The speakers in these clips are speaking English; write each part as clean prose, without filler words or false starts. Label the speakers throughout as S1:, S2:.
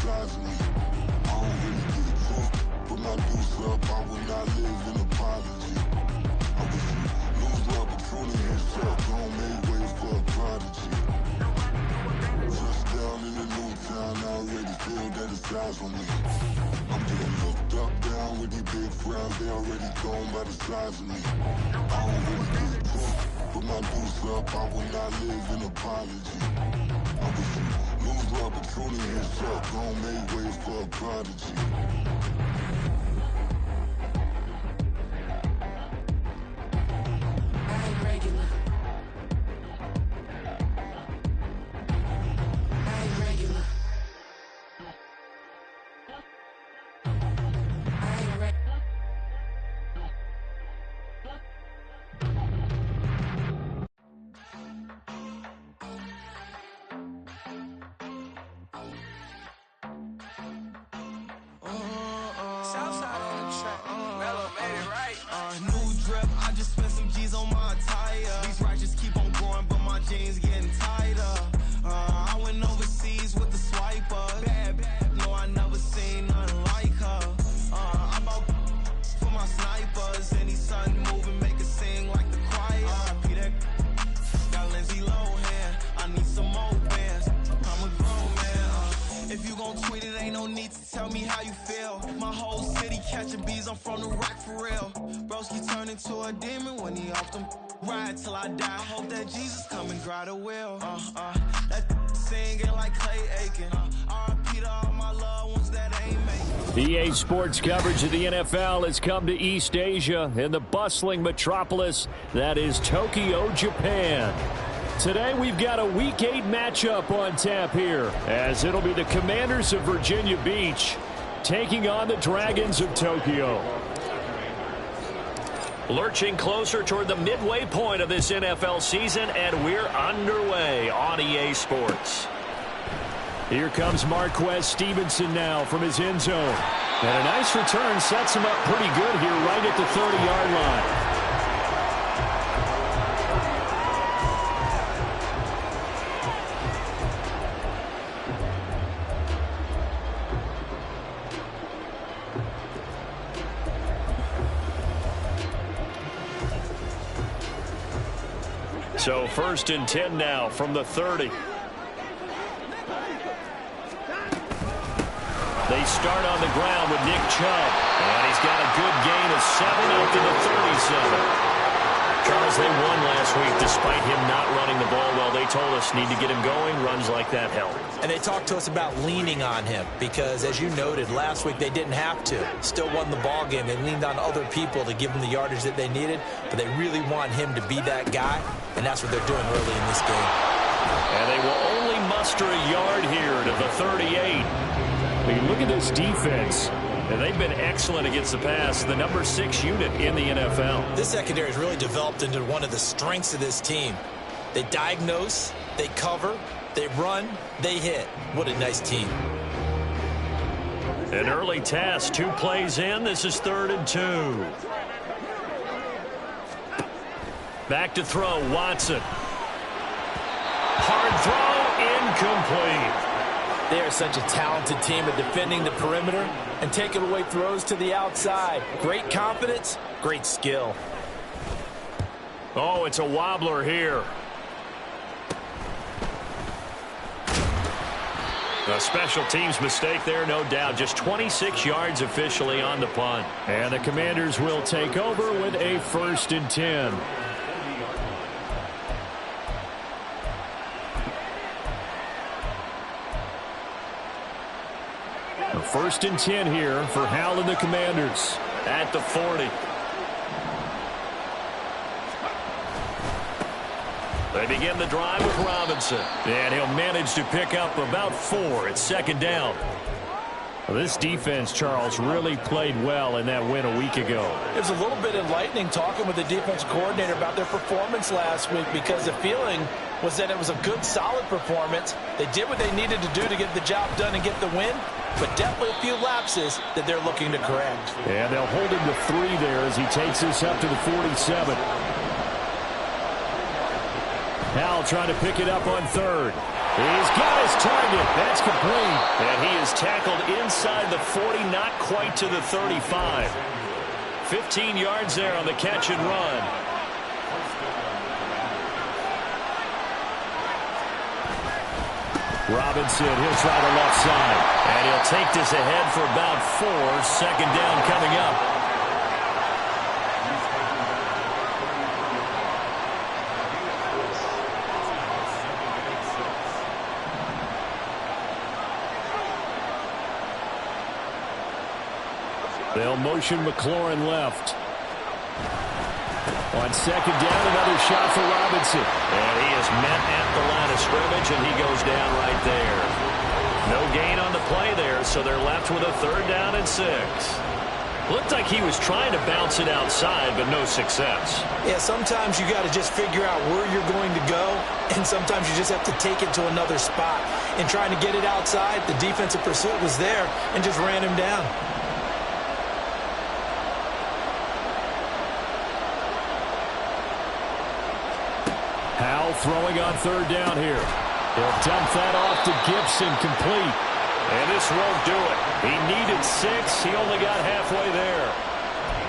S1: size of me. I don't really give a fuck. Put my deuce up, I will not live in apology. I wish you lose the opportunity and shot. Don't make way for a prodigy. Just down in the new town, I already feel that it's eyes on me. I'm getting looked up, down with these big frowns, they already gone by the size of me. I don't really give a fuck. Put my deuce up, I will not live in apology. I wish you lose the opportunity and shot. Don't make way for a prodigy.
S2: New drip, I just spent some G's on my attire. These righteous keep on going, but my jeans getting tighter. I went overseas with the swiper. Bad, no, I never seen nothing like her. I bought for my snipers. Any son moving, make it sing like the choir. Peter got Lindsay Lohan. I need some more bands. I'm a grown man. If you gon' tweet it, ain't no need to tell me how you feel. My whole city catching bees, I'm from the rock for real. Broski turn into a demon when he off them. Ride till I die, hope that Jesus come and dry the wheel. That singing like Clay Aiken. R.I.P. to all my loved ones that ain't making.
S3: EA Sports coverage of the NFL has come to East Asia in the bustling metropolis that is Tokyo, Japan. Today we've got a Week 8 matchup on tap here, as it'll be the Commanders of Virginia Beach taking on the Dragons of Tokyo. Lurching closer toward the midway point of this NFL season, and we're underway on EA Sports. Here comes Marquez Stevenson now from his end zone. And a nice return sets him up pretty good here right at the 30-yard line. So 1st and 10 now from the 30. They start on the ground with Nick Chubb. And he's got a good gain of 7 out to the 37. Charles, they won last week despite him not running the ball well. They told us need to get him going. Runs like that help.
S4: And they talked to us about leaning on him because, as you noted, last week they didn't have to. Still won the ball game. They leaned on other people to give them the yardage that they needed, but they really want him to be that guy, and that's what they're doing early in this game.
S3: And they will only muster a yard here to the 38. I mean, look at this defense. And they've been excellent against the pass, the number 6 unit in the NFL.
S4: This secondary has really developed into one of the strengths of this team. They diagnose, they cover, they run, they hit. What a nice team.
S3: An early task, 2 plays in. This is 3rd and 2. Back to throw, Watson. Hard throw, incomplete.
S4: They are such a talented team at defending the perimeter and taking away throws to the outside. Great confidence, great skill.
S3: Oh, it's a wobbler here. A special teams mistake there, no doubt. Just 26 yards officially on the punt. And the Commanders will take over with a 1st and 10. A 1st and 10 here for Hal and the Commanders at the 40. They begin the drive with Robinson. And he'll manage to pick up about 4 at 2nd down. Well, this defense, Charles, really played well in that win a week ago.
S4: It was a little bit enlightening talking with the defense coordinator about their performance last week, because the feeling was that it was a good, solid performance. They did what they needed to do to get the job done and get the win, but definitely a few lapses that they're looking to correct.
S3: And they'll hold him to 3 there as he takes this up to the 47. Hal trying to pick it up on 3rd. He's got his target. That's complete. And he is is tackled inside the 40, not quite to the 35. 15 yards there on the catch and run. Robinson, he'll try the left side. And he'll take this ahead for about 4. Second down coming up. They'll motion McLaurin left. On second down, another shot for Robinson. And he is met at the line of scrimmage, and he goes down right there. No gain on the play there, so they're left with a 3rd down and 6. Looked like he was trying to bounce it outside, but no success.
S4: Yeah, sometimes you got to just figure out where you're going to go, and sometimes you just have to take it to another spot. And trying to get it outside, the defensive pursuit was there and just ran him down.
S3: Howell throwing on 3rd down here. He'll dump that off to Gibson, complete. And this won't do it. He needed 6. He only got halfway there.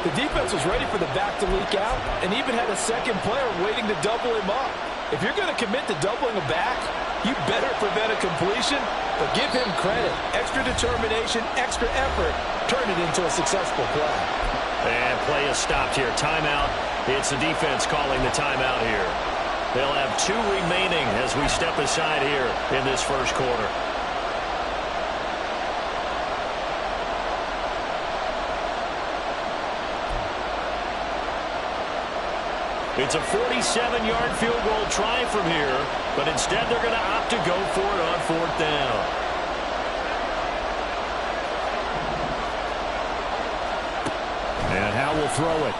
S4: The defense was ready for the back to leak out and even had a second player waiting to double him up. If you're going to commit to doubling a back, you better prevent a completion, but give him credit. Extra determination, extra effort, turn it into a successful play.
S3: And play is stopped here. Timeout. It's the defense calling the timeout here. They'll have 2 remaining as we step aside here in this first quarter. It's a 47-yard field goal try from here, but instead they're going to opt to go for it on 4th down. And Howell will throw it.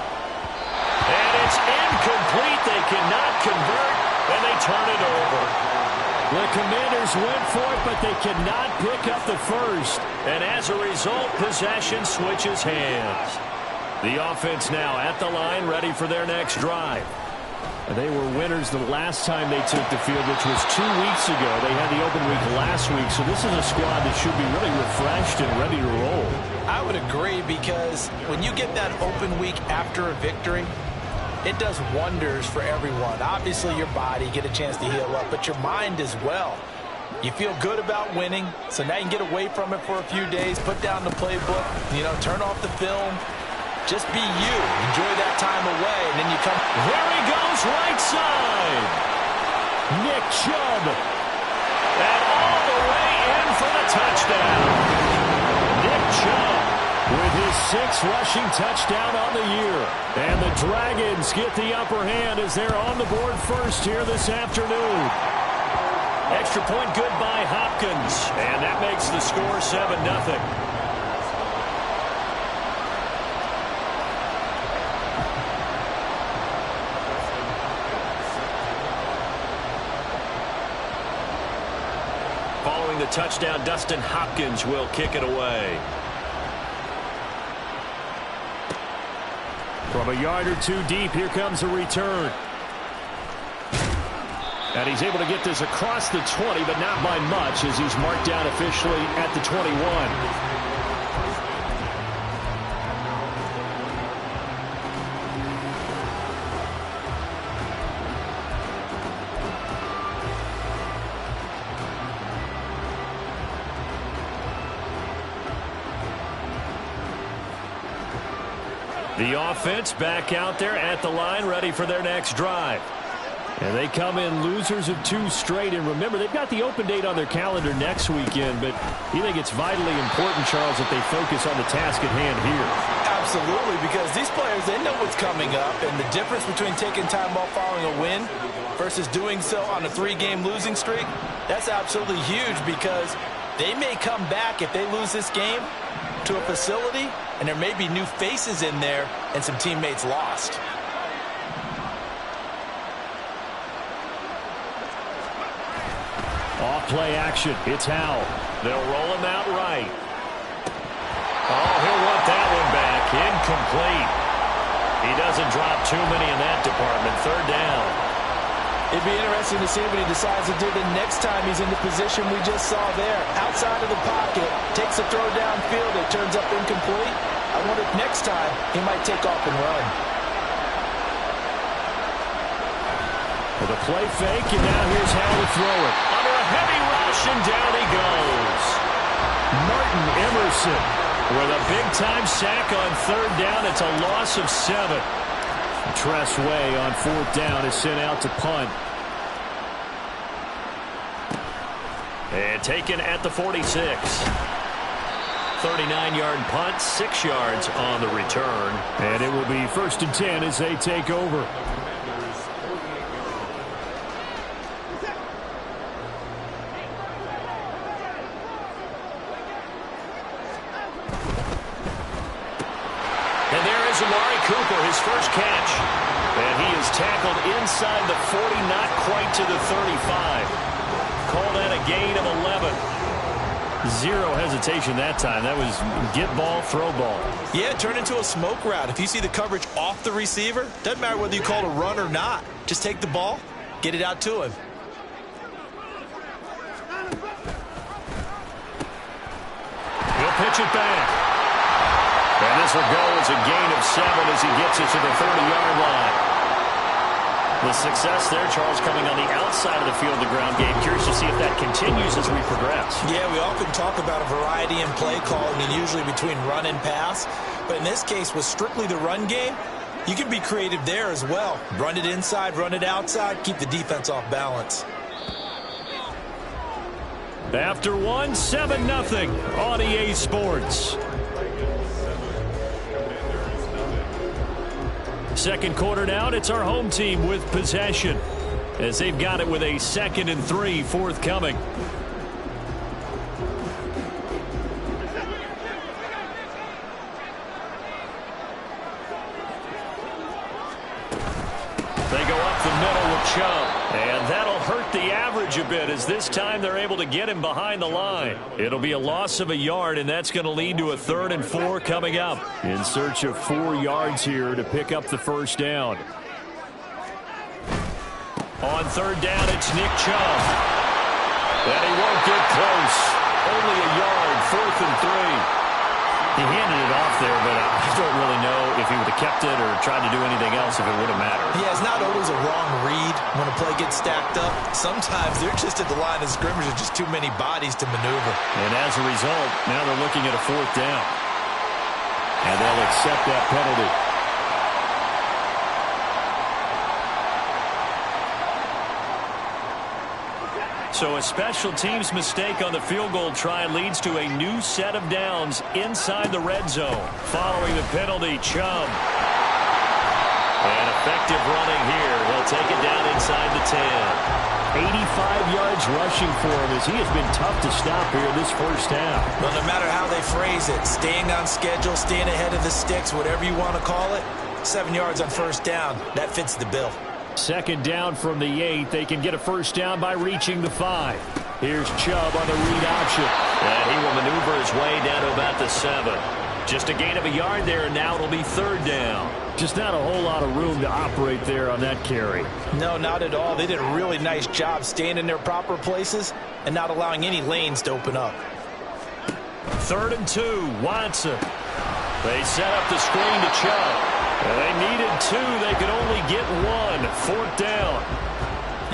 S3: And it's incomplete. They cannot convert, and they turn it over. The Commanders went for it, but they cannot pick up the first. And as a result, possession switches hands. The offense now at the line, ready for their next drive. They were winners the last time they took the field, which was 2 weeks ago. They had the open week last week, so this is a squad that should be really refreshed and ready to roll.
S4: I would agree, because when you get that open week after a victory, it does wonders for everyone. Obviously, your body, get a chance to heal up, but your mind as well. You feel good about winning, so now you can get away from it for a few days, put down the playbook, turn off the film. Just be you. Enjoy that time away, and then you come.
S3: There he goes, right side. Nick Chubb. And all the way in for the touchdown. Nick Chubb with his 6th rushing touchdown on the year. And the Dragons get the upper hand as they're on the board first here this afternoon. Extra point good by Hopkins. And that makes the score 7-0. Following the touchdown, Dustin Hopkins will kick it away. From a yard or 2 deep, here comes a return. And he's able to get this across the 20, but not by much, as he's marked down officially at the 21. The offense back out there at the line, ready for their next drive. And they come in losers of 2 straight. And remember, they've got the open date on their calendar next weekend, but you think it's vitally important, Charles, that they focus on the task at hand here.
S4: Absolutely, because these players, they know what's coming up, and the difference between taking time off following a win versus doing so on a 3-game losing streak, that's absolutely huge, because they may come back if they lose this game to a facility, and there may be new faces in there and some teammates lost.
S3: Off play action. It's Howell. They'll roll him out right. Oh, he'll want that one back. Incomplete. He doesn't drop too many in that department. 3rd down.
S4: It'd be interesting to see what he decides to do the next time he's in the position we just saw there. Outside of the pocket, to throw downfield. It turns up incomplete. I wonder if next time he might take off and run.
S3: With a play fake, and now here's how to throw it. Under a heavy rush, and down he goes. Martin Emerson with a big-time sack on third down. It's a loss of 7. Tress Way on fourth down is sent out to punt. And taken at the 46. 39-yard punt, 6 yards on the return. And it will be 1st and 10 as they take over. And there is Amari Cooper, his first catch. And he is tackled inside the 40, not quite to the 35. Call that a gain of 11. Zero hesitation that time. That was get ball, throw ball.
S4: Yeah, turn into a smoke route. If you see the coverage off the receiver, doesn't matter whether you call it a run or not. Just take the ball, get it out to him.
S3: He'll pitch it back. And this will go as a gain of 7 as he gets it to the 30-yard line. The success there, Charles, coming on the outside of the field, the ground game. Curious to see if that continues as we progress.
S4: Yeah, we often talk about a variety in play calling, and usually between run and pass. But in this case, with strictly the run game, you can be creative there as well. Run it inside, run it outside, keep the defense off balance.
S3: After 7-0 on EA Sports. Second quarter down, it's our home team with possession as they've got it with a 2nd and 3 forthcoming. They go up the middle with Chubb, and that'll hurt the average a bit as this time they're able to get him behind the line. It'll be a loss of a yard, and that's going to lead to a 3rd and 4 coming up. In search of 4 yards here to pick up the first down. On 3rd down, it's Nick Chubb. And he won't get close. Only a yard, 4th and 3. He handed it off there, but I don't really know if he would have kept it or tried to do anything else if it would have mattered.
S4: Yeah, it's not always a wrong read when a play gets stacked up. Sometimes they're just at the line of scrimmage with just too many bodies to maneuver.
S3: And as a result, now they're looking at a 4th down. And they'll accept that penalty. So a special teams mistake on the field goal try leads to a new set of downs inside the red zone. Following the penalty, Chubb. And effective running here. He'll take it down inside the 10. 85 yards rushing for him as he has been tough to stop here this first half.
S4: Well, no matter how they phrase it, staying on schedule, staying ahead of the sticks, whatever you want to call it, 7 yards on first down, that fits the bill.
S3: 2nd down from the 8. They can get a first down by reaching the 5. Here's Chubb on the read option. And he will maneuver his way down to about the 7. Just a gain of a yard there, and now it'll be 3rd down. Just not a whole lot of room to operate there on that carry.
S4: No, not at all. They did a really nice job staying in their proper places and not allowing any lanes to open up.
S3: 3rd and 2, Watson. They set up the screen to Chubb. And they needed 2. They could only get 1. 4th down.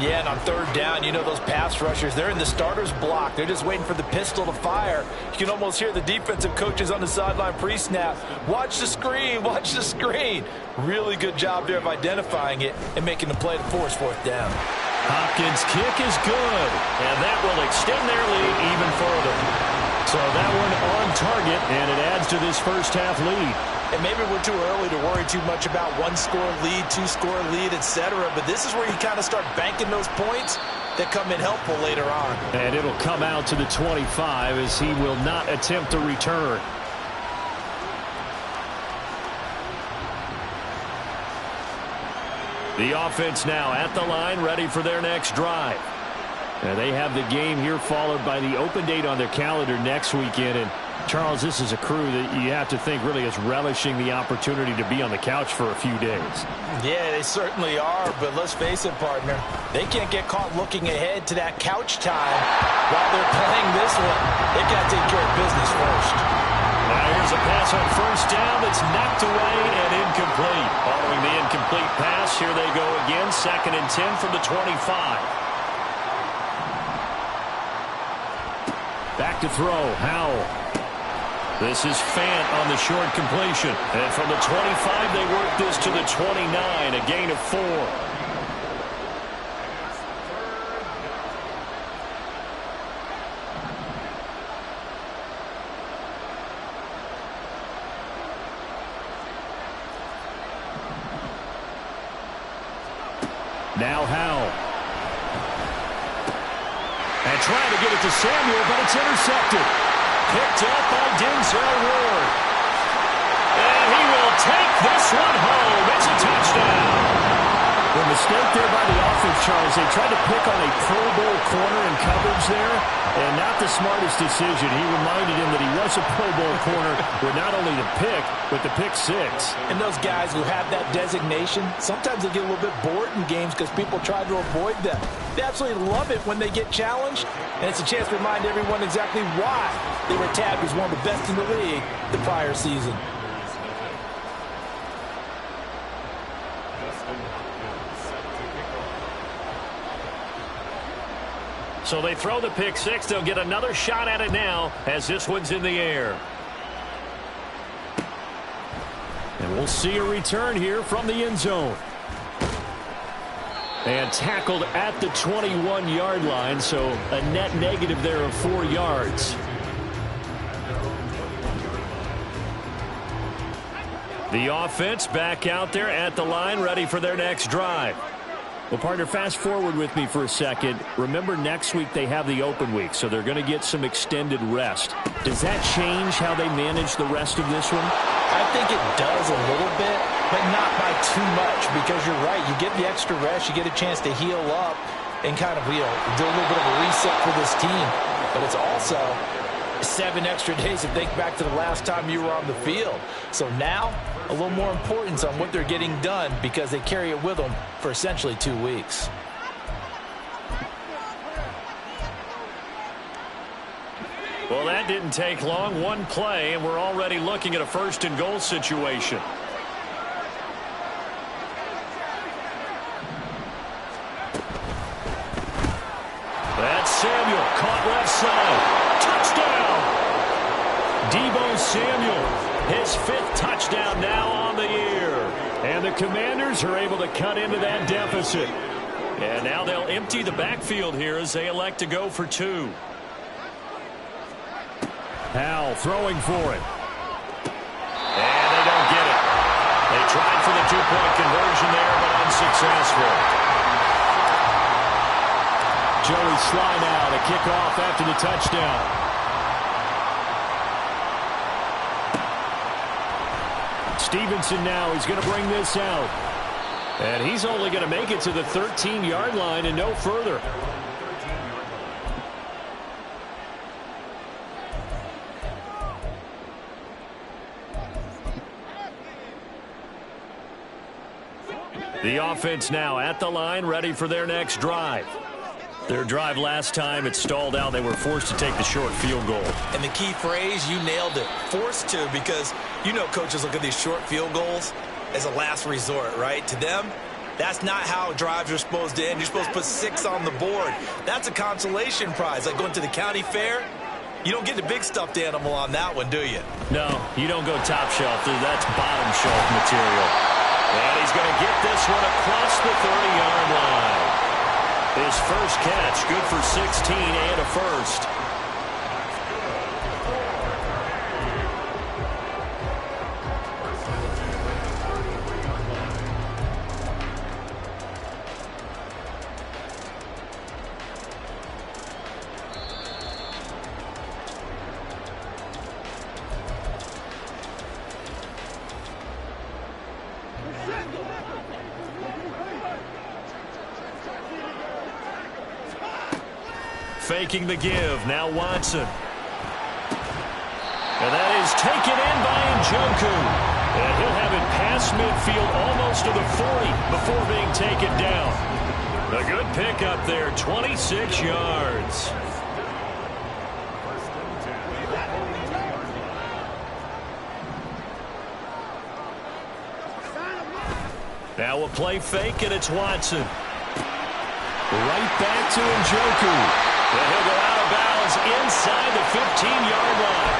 S4: Yeah, and on 3rd down, you know those pass rushers, they're in the starter's block. They're just waiting for the pistol to fire. You can almost hear the defensive coaches on the sideline pre-snap. Watch the screen, watch the screen. Really good job there of identifying it and making the play to force 4th down.
S3: Hopkins' kick is good, and that will extend their lead even further. So that one on target, and it adds to this first half lead.
S4: And maybe we're too early to worry too much about 1-score lead, 2-score lead, etc. But this is where you kind of start banking those points that come in helpful later on.
S3: And it'll come out to the 25 as he will not attempt a return. The offense now at the line, ready for their next drive. And they have the game here followed by the open date on their calendar next weekend. And Charles, this is a crew that you have to think really is relishing the opportunity to be on the couch for a few days. Yeah, they certainly are, but let's face it, partner. They can't get caught looking ahead to that couch time while they're playing this one. They got to take care of business first. on first down. That's knocked away and incomplete. Following the incomplete pass, here they go again. 2nd and 10 from the 25. Back to throw. Howell. This is Fant on the short completion. And from the 25, they work this to the 29, a gain of 4. Now Howell. And trying to get it to Samuel, but it's intercepted. Picked up by Denzel Ward. And he will take this one home. It's a touchdown. The mistake there by the offense, Charles, they tried to pick on a Pro Bowl corner in coverage there, and not the smartest decision. He reminded him that he was a Pro Bowl corner with not only the pick, but the pick 6.
S4: And those guys who have that designation, sometimes they get a little bit bored in games because people try to avoid them. They absolutely love it when they get challenged, and it's a chance to remind everyone exactly why they were tabbed as one of the best in the league the prior season.
S3: So they throw the pick 6. They'll get another shot at it now as this one's in the air. And we'll see a return here from the end zone. And tackled at the 21-yard line, so a net negative there of 4 yards. The offense back out there at the line, ready for their next drive. Well, partner, fast forward with me for a second. Remember, next week they have the open week, so they're going to get some extended rest. Does that change how they manage the rest of this one?
S4: I think it does a little bit, but not by too much, because you're right. You get the extra rest, you get a chance to heal up and kind of, do a little bit of a reset for this team. But it's also 7 extra days to think back to the last time you were on the field. So now, a little more importance on what they're getting done because they carry it with them for essentially 2 weeks.
S3: Well, that didn't take long. One play, and we're already looking at a 1st and goal situation. That's Samuel, caught left side. Touchdown! Deebo Samuel. His 5th touchdown now on the year. And the Commanders are able to cut into that deficit. And now they'll empty the backfield here as they elect to go for 2. Howell throwing for it. And they don't get it. They tried for the 2-point conversion there, but unsuccessful. Joey Sly now to kick off after the touchdown. Stevenson now is going to bring this out. And he's only going to make it to the 13-yard line and no further. The offense now at the line, ready for their next drive. Their drive last time, it stalled out. They were forced to take the short field goal.
S4: And the key phrase, you nailed it, forced to, because coaches look at these short field goals as a last resort, right? To them, that's not how drives are supposed to end. You're supposed to put 6 on the board. That's a consolation prize, like going to the county fair. You don't get the big stuffed animal on that one, do you?
S3: No, you don't go top shelf. That's bottom shelf material. And he's going to get this one across the 30-yard line. His first catch, good for 16 and a first. Faking the give. Now Watson. And that is taken in by Njoku. And he'll have it past midfield almost to the 40 before being taken down. A good pickup there, 26 yards. Now a play fake, and it's Watson. Right back to Njoku. And he'll go out of bounds inside the 15-yard line.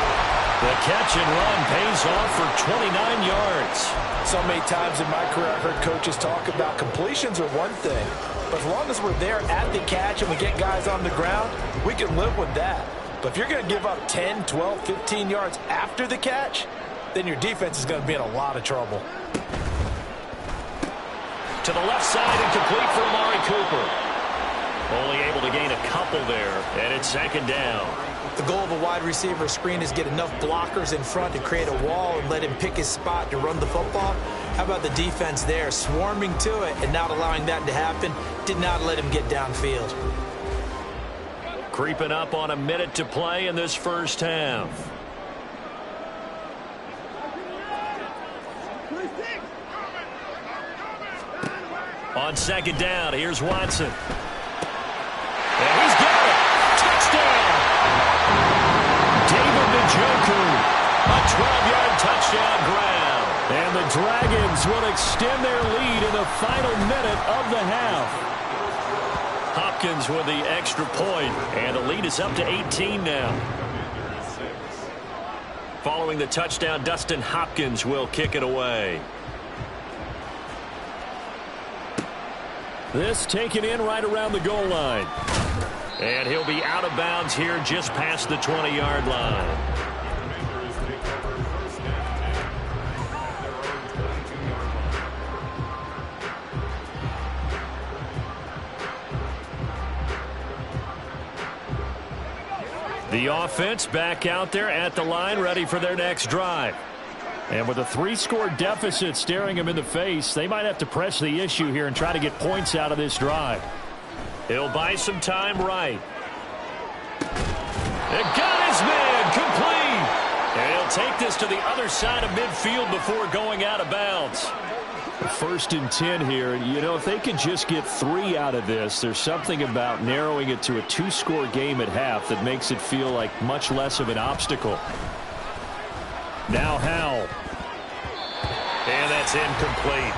S3: The catch and run pays off for 29 yards.
S4: So many times in my career I've heard coaches talk about completions are one thing, but as long as we're there at the catch and we get guys on the ground, we can live with that. But if you're going to give up 10, 12, 15 yards after the catch, then your defense is going to be in a lot of trouble.
S3: To the left side and complete for Amari Cooper. Only able to gain a couple there, and it's second down.
S4: The goal of a wide receiver screen is get enough blockers in front to create a wall and let him pick his spot to run the football. How about the defense there, swarming to it and not allowing that to happen? Did not let him get downfield.
S3: Creeping up on a minute to play in this first half. On second down, here's Watson. And he's got it. Touchdown. David Njoku. A 12-yard touchdown grab. And the Dragons will extend their lead in the final minute of the half. Hopkins with the extra point, and the lead is up to 18 now. Following the touchdown, Dustin Hopkins will kick it away. This taken in right around the goal line. And he'll be out of bounds here just past the 20-yard line. The offense back out there at the line, ready for their next drive. And with a 3-score deficit staring them in the face, they might have to press the issue here and try to get points out of this drive. He'll buy some time right. It got his man complete. And he'll take this to the other side of midfield before going out of bounds. 1st and 10 here. You know, if they can just get 3 out of this, there's something about narrowing it to a 2-score game at half that makes it feel like much less of an obstacle. Now Howell. And that's incomplete.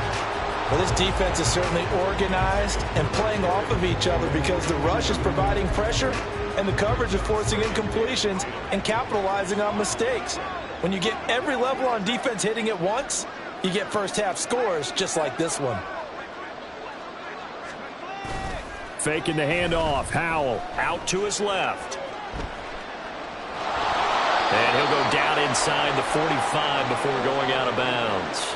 S4: Well, this defense is certainly organized and playing off of each other because the rush is providing pressure and the coverage is forcing incompletions and capitalizing on mistakes. When you get every level on defense hitting at once, you get first half scores just like this one.
S3: Faking the handoff. Howell out to his left. And he'll go down inside the 45 before going out of bounds.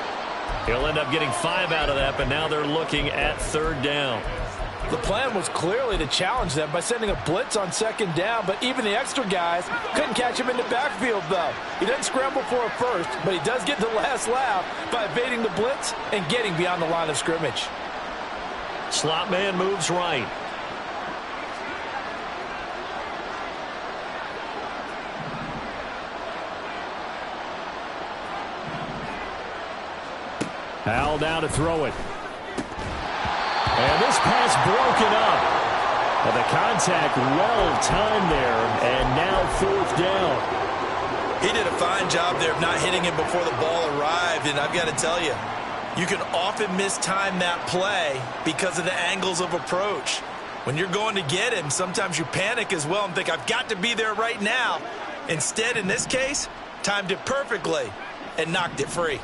S3: He'll end up getting 5 out of that, but now they're looking at 3rd down.
S4: The plan was clearly to challenge them by sending a blitz on 2nd down, but even the extra guys couldn't catch him in the backfield, though. He doesn't scramble for a first, but he does get the last laugh by evading the blitz and getting beyond the line of scrimmage.
S3: Slot man moves right. Howell down to throw it. And this pass broken up. And the contact well-timed there. And now 4th down.
S4: He did a fine job there of not hitting him before the ball arrived. And I've got to tell you, you can often mistime that play because of the angles of approach. When you're going to get him, sometimes you panic as well and think, I've got to be there right now. Instead, in this case, timed it perfectly and knocked it free.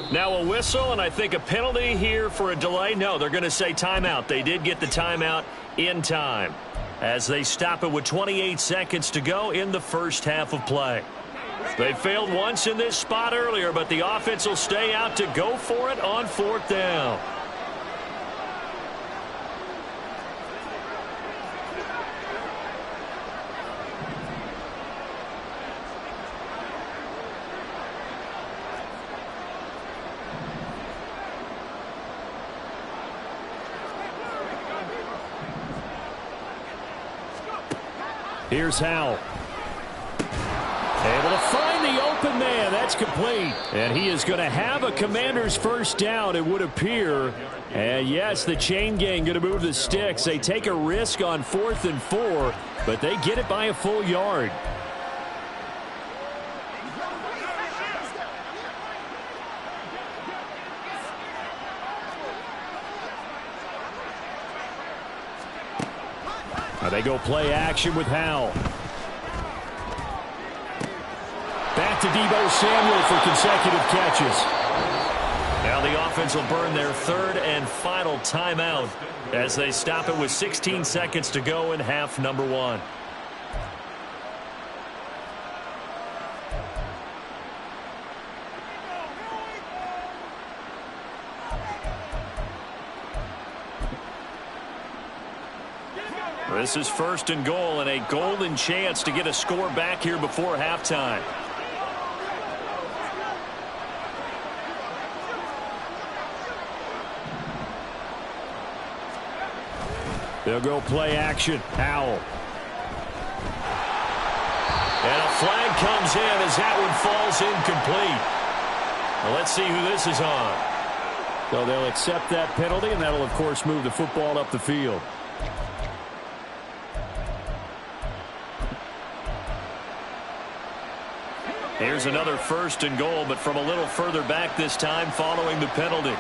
S3: Now a whistle, and I think a penalty here for a delay. No, they're going to say timeout. They did get the timeout in time as they stop it with 28 seconds to go in the first half of play. They failed once in this spot earlier, but the offense will stay out to go for it on 4th down. Here's Howell. Able to find the open man. That's complete. And he is going to have a Commander's first down, it would appear. And yes, the chain gang going to move the sticks. They take a risk on 4th and 4, but they get it by a full yard. They go play action with Howell. Back to Deebo Samuel for consecutive catches. Now the offense will burn their 3rd and final timeout as they stop it with 16 seconds to go in half number 1. This is 1st and goal and a golden chance to get a score back here before halftime. They'll go play action. Howell. And a flag comes in as that one falls incomplete. Well, let's see who this is on. So they'll accept that penalty, and that'll, of course, move the football up the field. Here's another 1st and goal, but from a little further back this time following the penalty.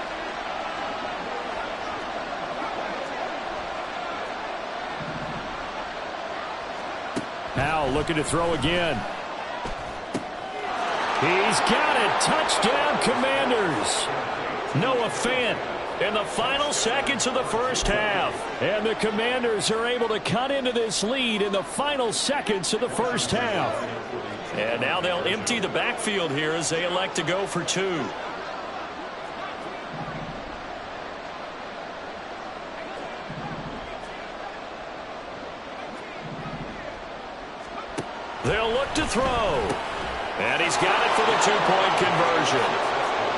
S3: Howell looking to throw again. He's got it. Touchdown, Commanders. Noah Fant in the final seconds of the first half. And the Commanders are able to cut into this lead in the final seconds of the first half. And now they'll empty the backfield here as they elect to go for 2. They'll look to throw. And he's got it for the 2-point conversion.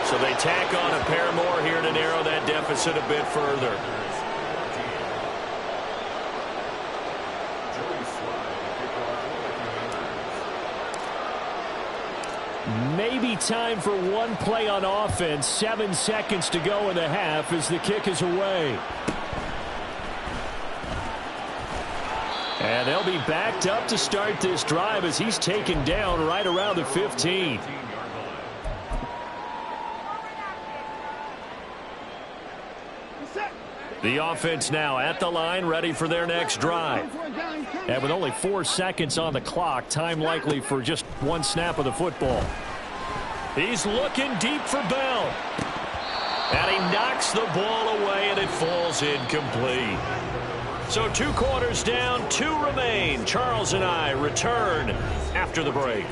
S3: So they tack on a pair more here to narrow that deficit a bit further. Maybe time for one play on offense. 7 seconds to go in the half as the kick is away. And they'll be backed up to start this drive as he's taken down right around the 15. The offense now at the line, ready for their next drive. And with only 4 seconds on the clock, time likely for just one snap of the football. He's looking deep for Bell. And he knocks the ball away, and it falls incomplete. So 2 quarters down, 2 remain. Charles and I return after the break.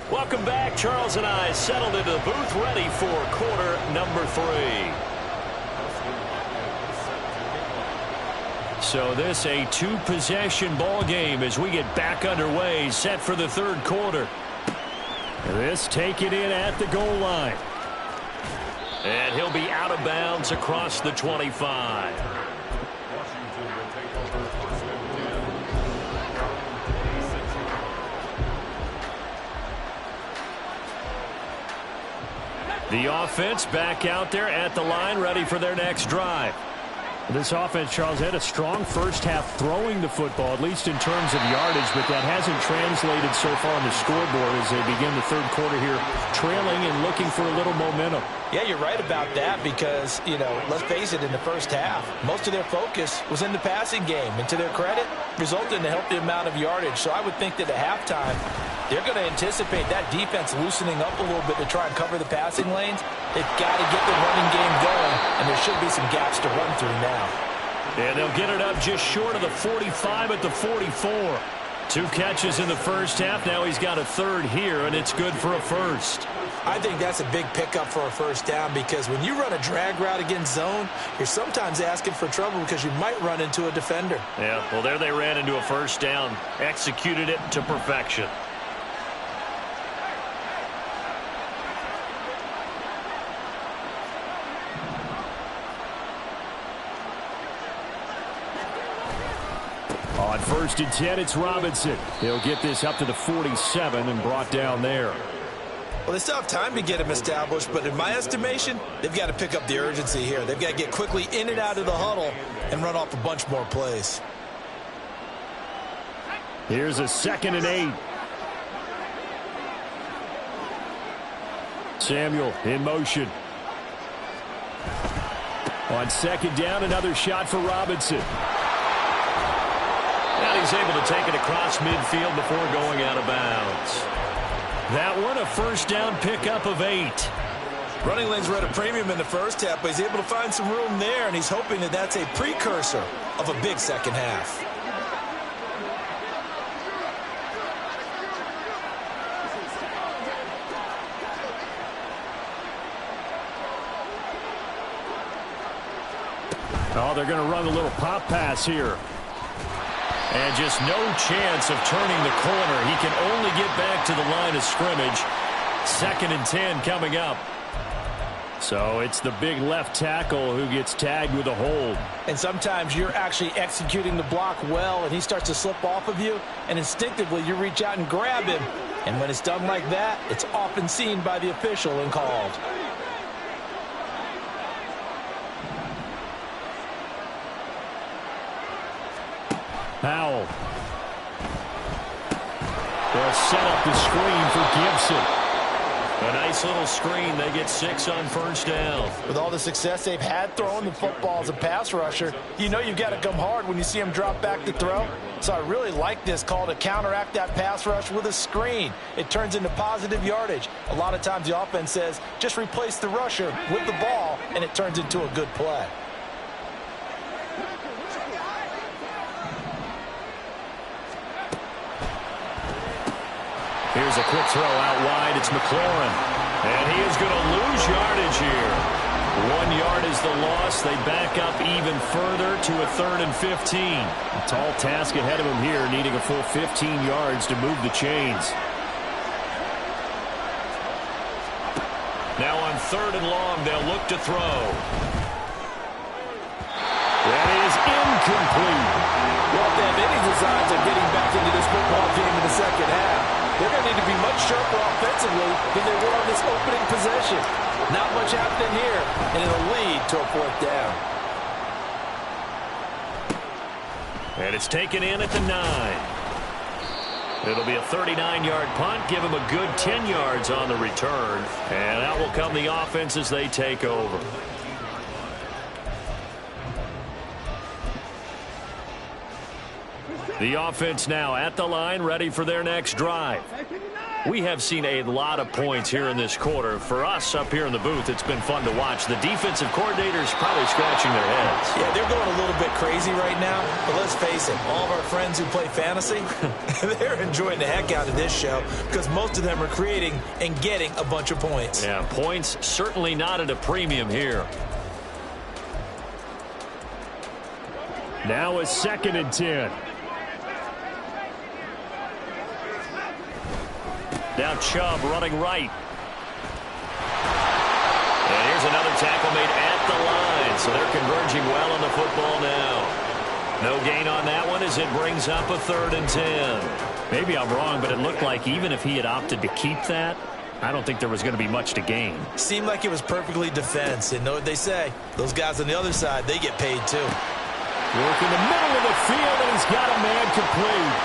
S3: Welcome back. Charles and I settled into the booth, ready for quarter number 3. So this a 2-possession ball game as we get back underway, set for the 3rd quarter. This taken in at the goal line. And he'll be out of bounds across the 25. The offense back out there at the line, ready for their next drive. This offense, Charles, had a strong first half throwing the football, at least in terms of yardage, but that hasn't translated so far on the scoreboard as they begin the 3rd quarter here, trailing and looking for a little momentum.
S4: Yeah, you're right about that because, you know, let's face it, in the first half, most of their focus was in the passing game. And to their credit, resulted in a healthy amount of yardage. So I would think that at halftime, they're going to anticipate that defense loosening up a little bit to try and cover the passing lanes. They've got to get the running game going, and there should be some gaps to run through now.
S3: And they'll get it up just short of the 45 at the 44. 2 catches in the first half. Now he's got a 3rd here, and it's good for a 1st.
S4: I think that's a big pickup for a first down because when you run a drag route against zone, you're sometimes asking for trouble because you might run into a defender.
S3: Yeah, well, there they ran into a first down, executed it to perfection. first and 10, it's Robinson. He'll get this up to the 47 and brought down there.
S4: Well, they still have time to get him established, but in my estimation, they've got to pick up the urgency here. They've got to get quickly in and out of the huddle and run off a bunch more plays.
S3: Here's a 2nd and 8. Samuel in motion. On 2nd down, another shot for Robinson. And he's able to take it across midfield before going out of bounds. That one, a first down pickup of 8.
S4: Running lanes were at a premium in the first half, but he's able to find some room there, and he's hoping that that's a precursor of a big second half.
S3: Oh, they're going to run a little pop pass here. And just no chance of turning the corner. He can only get back to the line of scrimmage. 2nd and 10 coming up. So it's the big left tackle who gets tagged with a hold.
S4: And sometimes you're actually executing the block well, and he starts to slip off of you, and instinctively you reach out and grab him. And when it's done like that, it's often seen by the official and called.
S3: Powell. They'll set up the screen for Gibson. A nice little screen. They get 6 on first down.
S4: With all the success they've had throwing the football as a pass rusher, you know you've got to come hard when you see him drop back to throw. So I really like this call to counteract that pass rush with a screen. It turns into positive yardage. A lot of times the offense says, just replace the rusher with the ball, and it turns into a good play.
S3: Here's a quick throw out wide. It's McLaurin. And he is going to lose yardage here. 1 yard is the loss. They back up even further to a 3rd and 15. A tall task ahead of him here, needing a full 15 yards to move the chains. Now on 3rd and long, they'll look to throw. That is incomplete.
S4: Well, if they have any designs of getting back into this football game in the second half, they're going to need to be much sharper offensively than they were on this opening possession. Not much happening here, and it'll lead to a 4th down.
S3: And it's taken in at the 9. It'll be a 39-yard punt. Give him a good 10 yards on the return. And out will come the offense as they take over. The offense now at the line, ready for their next drive. We have seen a lot of points here in this quarter. For us up here in the booth, it's been fun to watch. The defensive coordinators probably scratching their heads.
S4: Yeah, they're going a little bit crazy right now. But let's face it, all of our friends who play fantasy, they're enjoying the heck out of this show because most of them are creating and getting a bunch of points.
S3: Yeah, points certainly not at a premium here. Now a 2nd and 10. Now Chubb running right. And here's another tackle made at the line. So they're converging well on the football now. No gain on that one as it brings up a 3rd and 10. Maybe I'm wrong, but it looked like even if he had opted to keep that, I don't think there was going to be much to gain.
S4: Seemed like it was perfectly defense. And know what they say? Those guys on the other side, they get paid too.
S3: Work in the middle of the field, and he's got a man complete.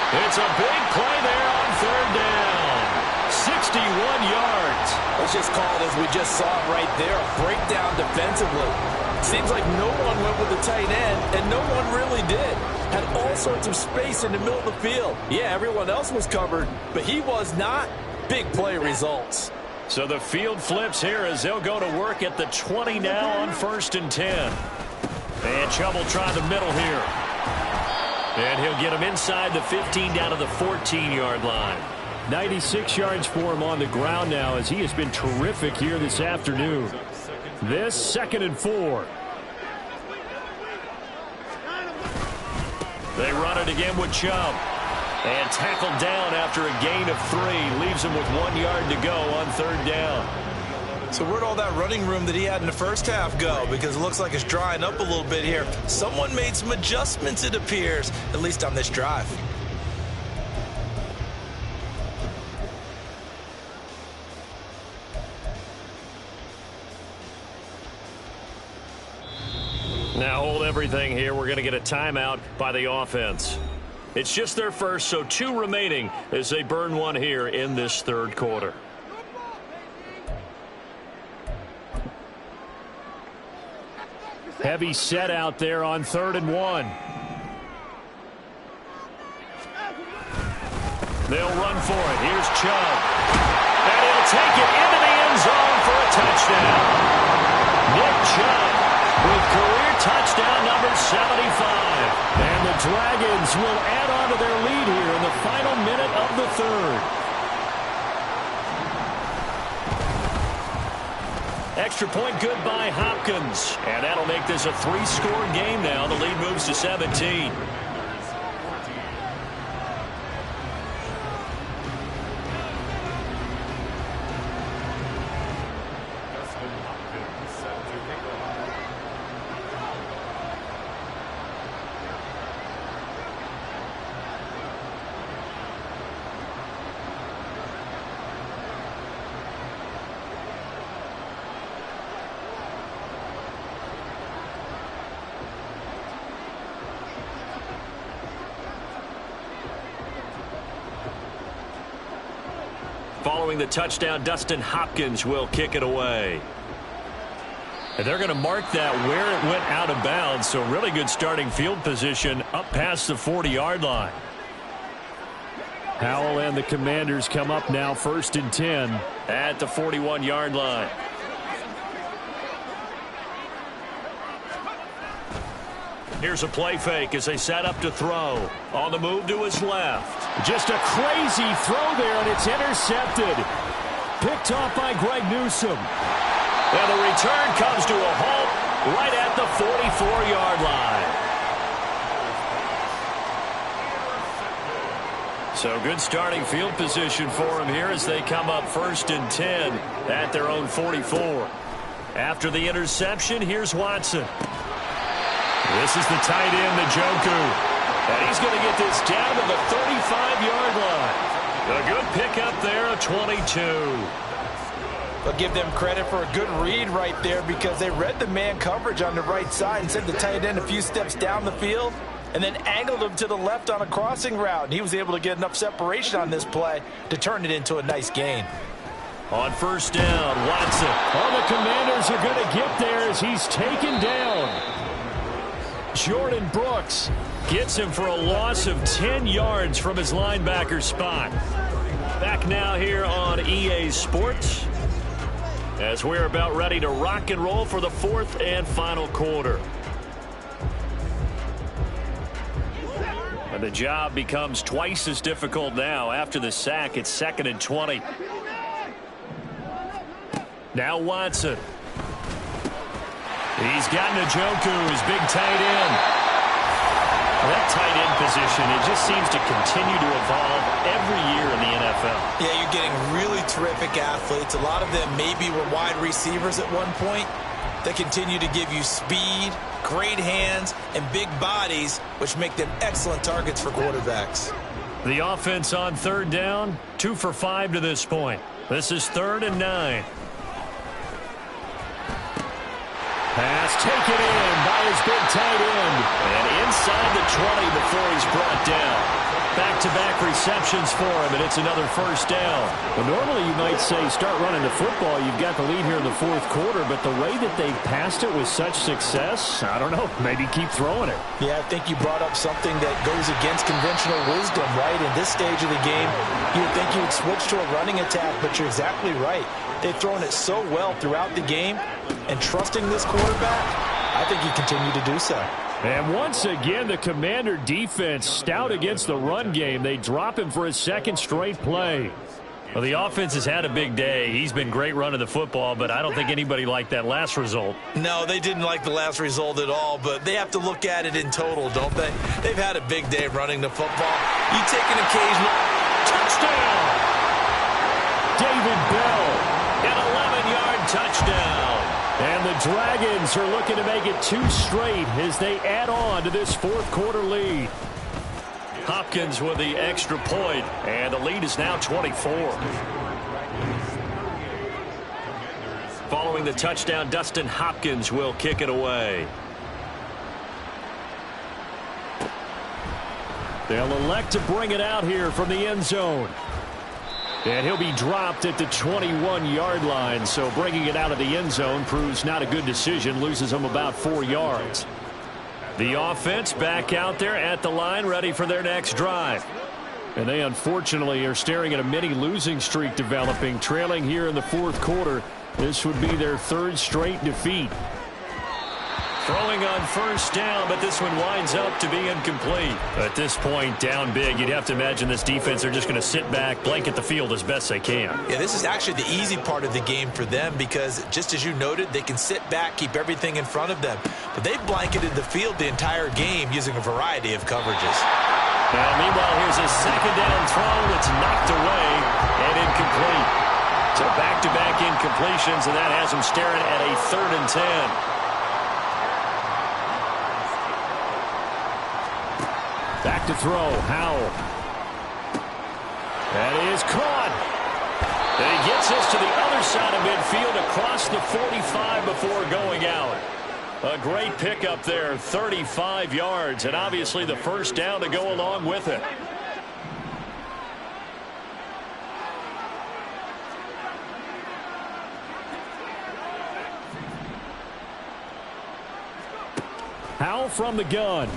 S3: It's a big play there on 3rd down. 61 yards.
S4: Let's just call it as we just saw it right there, a breakdown defensively. Seems like no one went with the tight end, and no one really did. Had all sorts of space in the middle of the field. Yeah, everyone else was covered, but he was not. Big play results.
S3: So the field flips here as they'll go to work at the 20 now on 1st and 10. And Chubb will try the middle here. And he'll get him inside the 15 down to the 14-yard line. 96 yards for him on the ground now as he has been terrific here this afternoon. This 2nd and 4. They run it again with Chubb. And tackled down after a gain of 3. Leaves him with 1 yard to go on 3rd down.
S4: So where'd all that running room that he had in the first half go? Because it looks like it's drying up a little bit here. Someone made some adjustments, it appears, at least on this drive.
S3: Now hold everything here. We're going to get a timeout by the offense. It's just their first, so 2 remaining as they burn one here in this third quarter. Heavy set out there on 3rd and 1. They'll run for it. Here's Chubb. And he'll take it into the end zone for a touchdown. Nick Chubb with career touchdown number 75. And the Dragons will add on to their lead here in the final minute of the third. Extra point good by Hopkins. And that'll make this a 3-score game now. The lead moves to 17. Following the touchdown, Dustin Hopkins will kick it away. And they're going to mark that where it went out of bounds, so really good starting field position up past the 40-yard line. Howell and the Commanders come up now 1st and 10 at the 41-yard line. Here's a play fake as they set up to throw. On the move to his left. Just a crazy throw there, and it's intercepted. Picked off by Greg Newsome. And the return comes to a halt right at the 44-yard line. So good starting field position for him here as they come up 1st and 10 at their own 44. After the interception, here's Watson. This is the tight end, Njoku. And he's going to get this down to the 35-yard line. A good pickup there, a 22.
S4: I'll give them credit for a good read right there because they read the man coverage on the right side and sent the tight end a few steps down the field and then angled him to the left on a crossing route. And he was able to get enough separation on this play to turn it into a nice gain.
S3: On 1st down, Watson. Oh, the Commanders are going to get there as he's taken down. Jordan Brooks gets him for a loss of 10 yards from his linebacker spot. Back now here on EA Sports as we're about ready to rock and roll for the 4th and final quarter. And the job becomes twice as difficult now after the sack. It's 2nd and 20. Now Watson. He's got Njoku, his big tight end. That tight end position, it just seems to continue to evolve every year in the NFL.
S4: Yeah, you're getting really terrific athletes. A lot of them maybe were wide receivers at one point. They continue to give you speed, great hands, and big bodies, which make them excellent targets for quarterbacks.
S3: The offense on 3rd down, 2 for 5 to this point. This is 3rd and 9. Pass taken in by his big tight end. And inside the 20 before he's brought down. Back-to-back receptions for him, and it's another 1st down.
S5: Well, normally you might say start running the football. You've got the lead here in the 4th quarter, but the way that they've passed it with such success, I don't know, maybe keep throwing it.
S4: Yeah, I think you brought up something that goes against conventional wisdom, right? In this stage of the game, you would think you would switch to a running attack, but you're exactly right. They've thrown it so well throughout the game, and trusting this quarterback, I think you continue to do so.
S3: And once again, the Commander defense stout against the run game. They drop him for his 2nd straight play. Well, the offense has had a big day. He's been great running the football, but I don't think anybody liked that last result.
S4: No, they didn't like the last result at all, but they have to look at it in total, don't they? They've had a big day running the football. You take an occasional
S3: touchdown. David Bell, an 11-yard touchdown. Dragons are looking to make it 2 straight as they add on to this fourth quarter lead. Hopkins with the extra point, and the lead is now 24. Following the touchdown, Dustin Hopkins will kick it away. They'll elect to bring it out here from the end zone. And he'll be dropped at the 21-yard line, so bringing it out of the end zone proves not a good decision, loses him about 4 yards. The offense back out there at the line, ready for their next drive. And they unfortunately are staring at a mini losing streak developing, trailing here in the fourth quarter. This would be their 3rd straight defeat. Throwing on first down, but this one winds up to be incomplete. At this point, down big, you'd have to imagine this defense are just going to sit back, blanket the field as best they can.
S4: Yeah, this is actually the easy part of the game for them because, just as you noted, they can sit back, keep everything in front of them. But they've blanketed the field the entire game using a variety of coverages.
S3: Now, meanwhile, here's a second down throw that's knocked away and incomplete. So back-to-back incompletions, and that has them staring at a 3rd and 10. Back to throw, Howell. That is caught. And he gets us to the other side of midfield across the 45 before going out. A great pickup there, 35 yards, and obviously the first down to go along with it. Howell from the gun.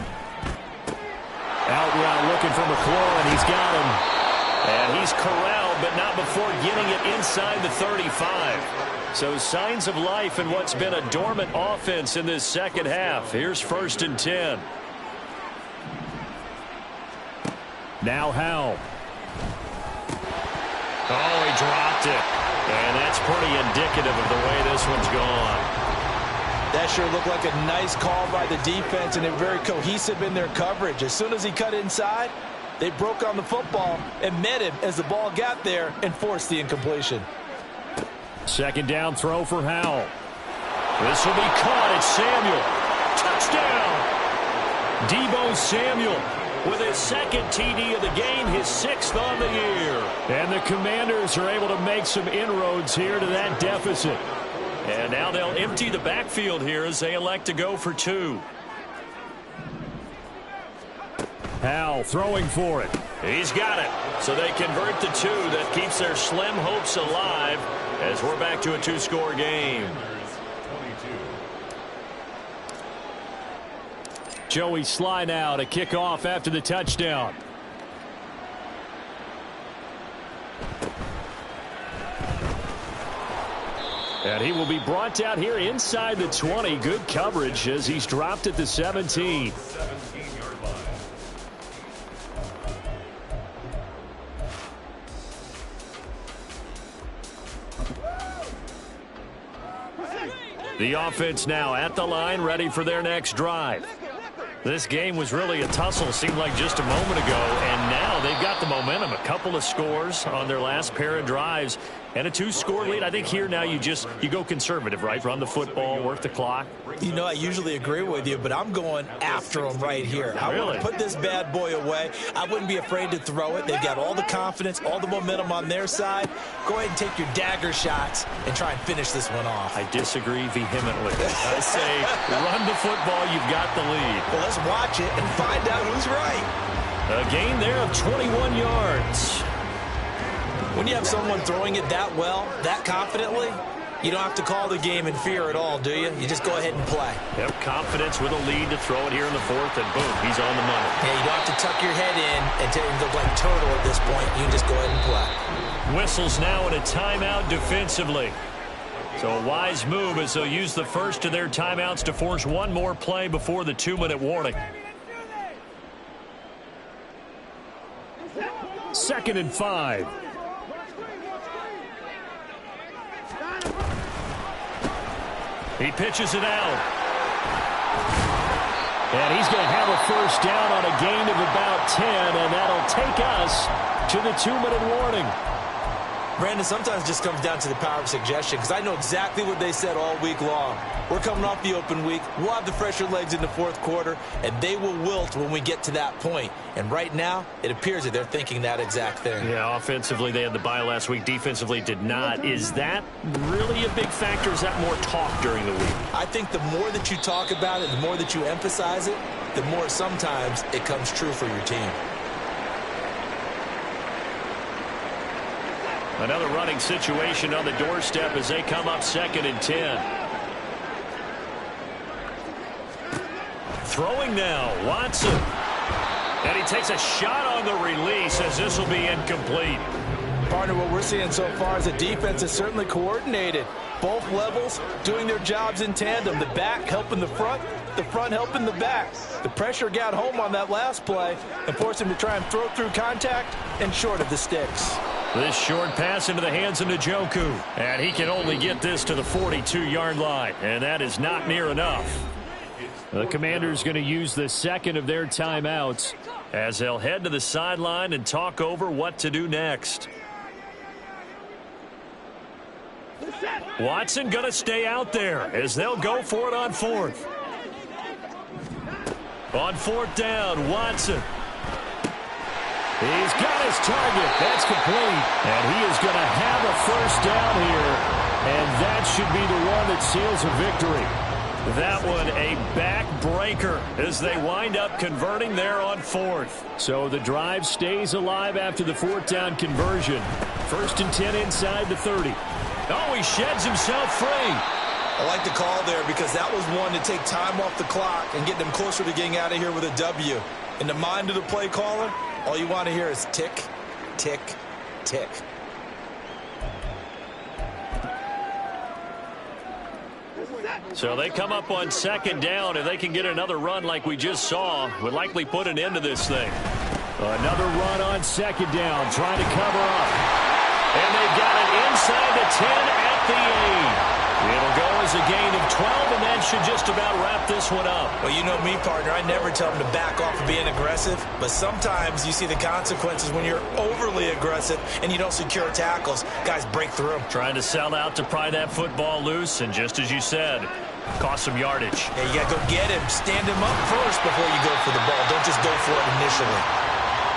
S3: Out route looking for McLaurin, and he's got him. And he's corralled, but not before getting it inside the 35. So signs of life in what's been a dormant offense in this second half. Here's 1st and 10. Now Howell. Oh, he dropped it. And that's pretty indicative of the way this one's gone.
S4: That sure looked like a nice call by the defense, and they're very cohesive in their coverage. As soon as he cut inside, they broke on the football and met him as the ball got there and forced the incompletion.
S3: Second down throw for Howell. This will be caught. It's Samuel. Touchdown! Deebo Samuel with his 2nd TD of the game, his 6th on the year. And the Commanders are able to make some inroads here to that deficit. And now they'll empty the backfield here as they elect to go for 2. Howell throwing for it. He's got it. So they convert the 2. That keeps their slim hopes alive as we're back to a 2-score game. Joey Sly now to kick off after the touchdown. And he will be brought down here inside the 20. Good coverage as he's dropped at the 17. The offense now at the line, ready for their next drive. This game was really a tussle, seemed like just a moment ago, and now they've got the momentum. A couple of scores on their last pair of drives and a 2-score lead. I think here now you go conservative, right? Run the football, work the clock.
S4: You know, I usually agree with you, but I'm going after them right here. I want to put this bad boy away. I wouldn't be afraid to throw it. They've got all the confidence, all the momentum on their side. Go ahead and take your dagger shots and try and finish this one off.
S3: I disagree vehemently. I say run the football, you've got the lead.
S4: Well, let's watch it and find out who's right.
S3: A gain there of 21 yards.
S4: When you have someone throwing it that well, that confidently, you don't have to call the game in fear at all, do you? You just go ahead and play.
S3: Yep, confidence with a lead to throw it here in the 4th, and boom, he's on the money.
S4: Yeah, you don't have to tuck your head in and look like turtle at this point. You can just go ahead and play.
S3: Whistles now in a timeout defensively. So a wise move as they'll use the first of their timeouts to force one more play before the 2-minute warning. 2nd and 5. He pitches it out. And he's going to have a first down on a gain of about 10, and that'll take us to the 2-minute warning.
S4: Brandon, sometimes it just comes down to the power of suggestion, because I know exactly what they said all week long. We're coming off the open week. We'll have the fresher legs in the fourth quarter, and they will wilt when we get to that point. And right now, it appears that they're thinking that exact thing.
S3: Yeah, offensively, they had the bye last week. Defensively, did not. Is that really a big factor? Is that more talk during the week?
S4: I think the more that you talk about it, the more that you emphasize it, the more sometimes it comes true for your team.
S3: Another running situation on the doorstep as they come up 2nd and 10. Throwing now, Watson. And he takes a shot on the release as this will be incomplete.
S4: Partner, what we're seeing so far is the defense is certainly coordinated. Both levels doing their jobs in tandem. The back helping the front helping the back. The pressure got home on that last play and forced him to try and throw through contact and short of the sticks.
S3: This short pass into the hands of Njoku. And he can only get this to the 42-yard line. And that is not near enough. The Commanders going to use the second of their timeouts as they'll head to the sideline and talk over what to do next. Watson going to stay out there as they'll go for it on 4th. On 4th down, Watson. He's got his target. That's complete. And he is going to have a first down here. And that should be the one that seals a victory. That one a backbreaker as they wind up converting there on 4th. So the drive stays alive after the 4th down conversion. 1st and 10 inside the 30. Oh, he sheds himself free.
S4: I like the call there because that was one to take time off the clock and get them closer to getting out of here with a W. In the mind of the play caller, all you want to hear is tick, tick, tick.
S3: So they come up on 2nd down. If they can get another run like we just saw, would likely put an end to this thing. Another run on 2nd down, trying to cover up. And they've got it inside the 10 at the 8. It'll go as a gain of 12, and that should just about wrap this one up.
S4: Well, you know me, partner. I never tell them to back off of being aggressive, but sometimes you see the consequences when you're overly aggressive and you don't secure tackles. Guys break through.
S3: Trying to sell out to pry that football loose, and just as you said, cost some yardage.
S4: Yeah, you got to go get him. Stand him up first before you go for the ball. Don't just go for it initially.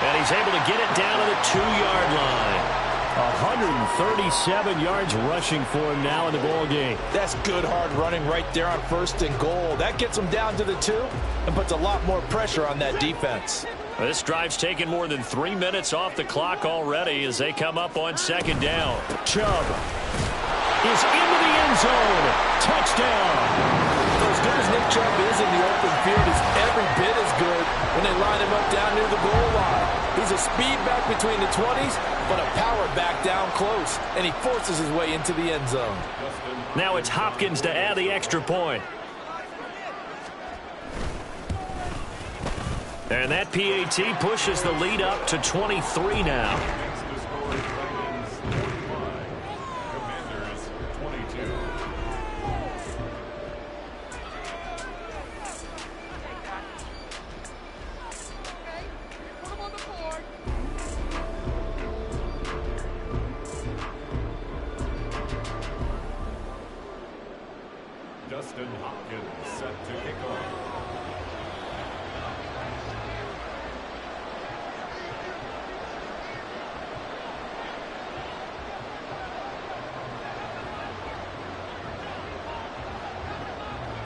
S3: And he's able to get it down to the 2-yard line. 137 yards rushing for him now in the ball game.
S4: That's good hard running right there on 1st and goal. That gets him down to the 2 and puts a lot more pressure on that defense.
S3: This drive's taken more than 3 minutes off the clock already as they come up on 2nd down. Chubb is into the end zone. Touchdown.
S4: For as good as Nick Chubb is in the open field, he's every bit as good when they line him up down near the goal line. He's a speed back between the 20s, but a power back down close, and he forces his way into the end zone.
S3: Now it's Hopkins to add the extra point. And that PAT pushes the lead up to 23 now.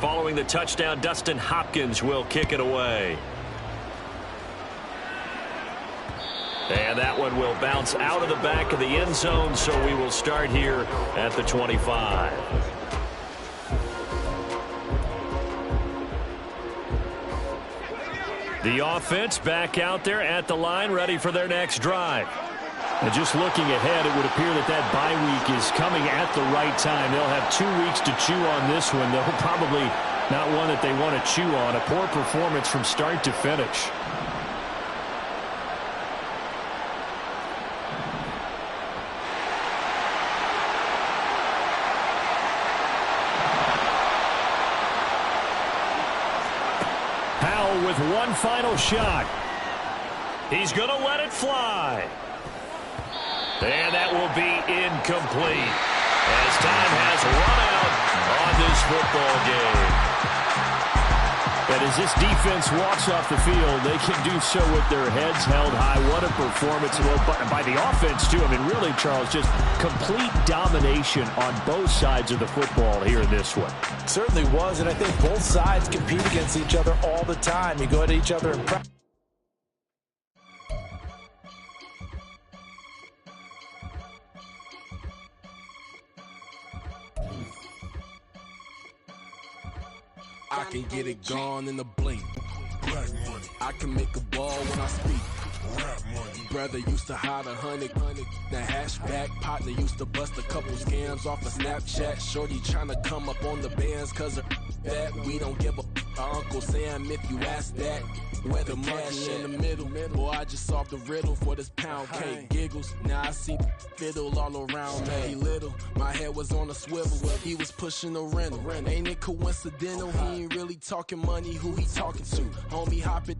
S3: Following the touchdown, Dustin Hopkins will kick it away. And that one will bounce out of the back of the end zone, so we will start here at the 25. The offense back out there at the line, ready for their next drive. And just looking ahead, it would appear that that bye week is coming at the right time. They'll have 2 weeks to chew on this one, though probably not one that they want to chew on. A poor performance from start to finish. Powell with one final shot. He's going to let it fly. And that will be incomplete as time has run out on this football game. And as this defense walks off the field, they can do so with their heads held high. What a performance. Well, by the offense, too. I mean, really, Charles, just complete domination on both sides of the football here in this one.
S4: Certainly was, and I think both sides compete against each other all the time. You go at each other and practice.
S6: I can get it gone in a blink. I can make a ball when I speak. Brother used to hide 100. The hashback partner used to bust a couple scams off of Snapchat. Shorty tryna come up on the bands cause of that. We don't give a Uncle Sam if you ask that. Where the money in the middle. Boy, I just solved the riddle for this pound cake. Giggles, now I see fiddle all around me. Little, my head was on a swivel. He was pushing a rental. Ain't it coincidental? He ain't really talking money. Who he talking to? Homie hopping.